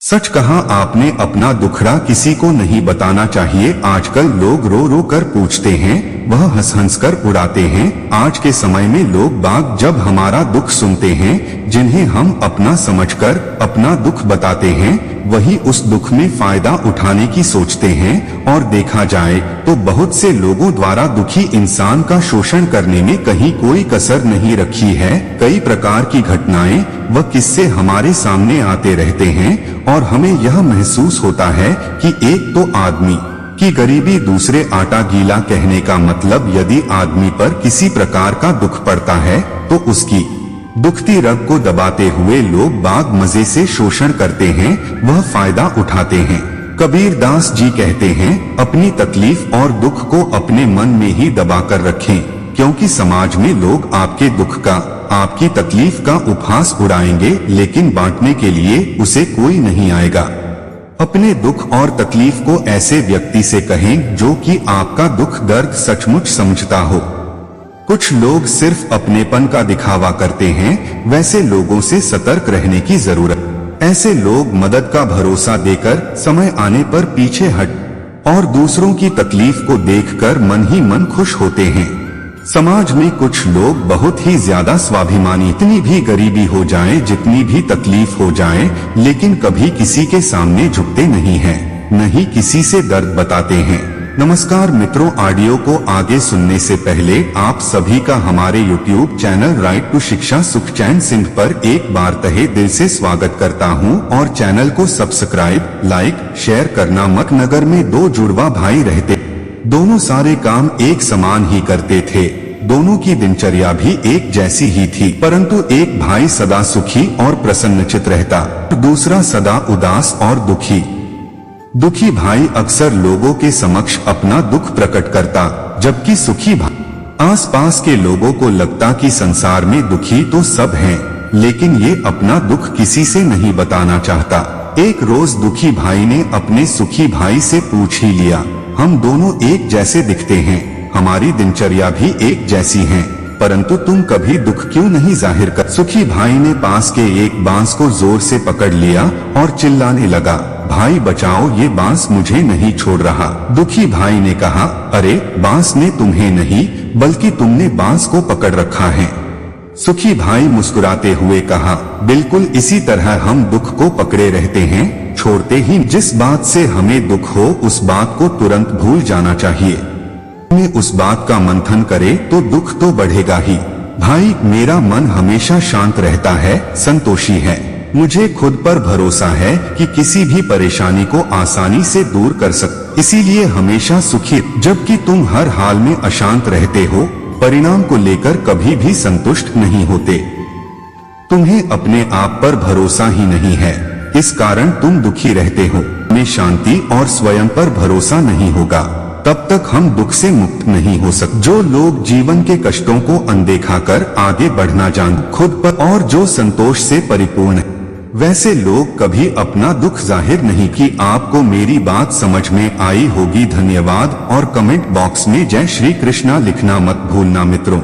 सच कहा आपने, अपना दुखड़ा किसी को नहीं बताना चाहिए। आजकल लोग रो रो कर पूछते हैं, वह हंस हंस कर उड़ाते हैं। आज के समय में लोग बाग जब हमारा दुख सुनते हैं, जिन्हें हम अपना समझकर अपना दुख बताते हैं, वही उस दुख में फायदा उठाने की सोचते हैं। और देखा जाए तो बहुत से लोगों द्वारा दुखी इंसान का शोषण करने में कहीं कोई कसर नहीं रखी है। कई प्रकार की घटनाएं व किस्से हमारे सामने आते रहते हैं और हमें यह महसूस होता है कि एक तो आदमी की गरीबी, दूसरे आटा गीला। कहने का मतलब, यदि आदमी पर किसी प्रकार का दुख पड़ता है तो उसकी दुखती रग को दबाते हुए लोग बाग मजे से शोषण करते हैं, वह फायदा उठाते हैं। कबीर दास जी कहते हैं, अपनी तकलीफ और दुख को अपने मन में ही दबा कर रखें, क्योंकि समाज में लोग आपके दुख का, आपकी तकलीफ का उपहास उड़ाएंगे, लेकिन बांटने के लिए उसे कोई नहीं आएगा। अपने दुख और तकलीफ को ऐसे व्यक्ति से कहें जो कि आपका दुख दर्द सचमुच समझता हो। कुछ लोग सिर्फ अपनेपन का दिखावा करते हैं, वैसे लोगों से सतर्क रहने की जरूरत। ऐसे लोग मदद का भरोसा देकर समय आने पर पीछे हट और दूसरों की तकलीफ को देखकर मन ही मन खुश होते हैं। समाज में कुछ लोग बहुत ही ज्यादा स्वाभिमानी, इतनी भी गरीबी हो जाए, जितनी भी तकलीफ हो जाए, लेकिन कभी किसी के सामने झुकते नहीं हैं, न ही किसी से दर्द बताते हैं। नमस्कार मित्रों, ऑडियो को आगे सुनने से पहले आप सभी का हमारे YouTube चैनल राइट टू शिक्षा सुखचैन सिंह पर एक बार तहे दिल से स्वागत करता हूं और चैनल को सब्सक्राइब, लाइक, शेयर करना मत। नगर में दो जुड़वा भाई रहते, दोनों सारे काम एक समान ही करते थे, दोनों की दिनचर्या भी एक जैसी ही थी, परंतु एक भाई सदा सुखी और प्रसन्नचित रहता, दूसरा सदा उदास और दुखी। दुखी भाई अक्सर लोगों के समक्ष अपना दुख प्रकट करता, जबकि सुखी भाई आसपास के लोगों को लगता कि संसार में दुखी तो सब हैं, लेकिन ये अपना दुख किसी से नहीं बताना चाहता। एक रोज दुखी भाई ने अपने सुखी भाई से पूछ ही लिया, हम दोनों एक जैसे दिखते हैं, हमारी दिनचर्या भी एक जैसी है, परंतु तुम कभी दुख क्यों नहीं जाहिर कर। सुखी भाई ने पास के एक बांस को जोर से पकड़ लिया और चिल्लाने लगा, भाई बचाओ, ये बांस मुझे नहीं छोड़ रहा। दुखी भाई ने कहा, अरे बांस ने तुम्हें नहीं, बल्कि तुमने बांस को पकड़ रखा है। सुखी भाई मुस्कुराते हुए कहा, बिल्कुल इसी तरह हम दुख को पकड़े रहते हैं, छोड़ते ही। जिस बात से हमें दुख हो उस बात को तुरंत भूल जाना चाहिए। में उस बात का मंथन करे तो दुख तो बढ़ेगा ही। भाई, मेरा मन हमेशा शांत रहता है, संतोषी है। मुझे खुद पर भरोसा है कि किसी भी परेशानी को आसानी से दूर कर सकते, इसीलिए हमेशा सुखी। जबकि तुम हर हाल में अशांत रहते हो, परिणाम को लेकर कभी भी संतुष्ट नहीं होते। तुम्हें अपने आप पर भरोसा ही नहीं है, इस कारण तुम दुखी रहते हो। में शांति और स्वयं पर भरोसा नहीं होगा, तब तक हम दुख से मुक्त नहीं हो सकते। जो लोग जीवन के कष्टों को अनदेखा कर आगे बढ़ना जानते, खुद पर और जो संतोष से परिपूर्ण है, वैसे लोग कभी अपना दुख जाहिर नहीं की। आपको मेरी बात समझ में आई होगी। धन्यवाद और कमेंट बॉक्स में जय श्री कृष्णा लिखना मत भूलना मित्रों।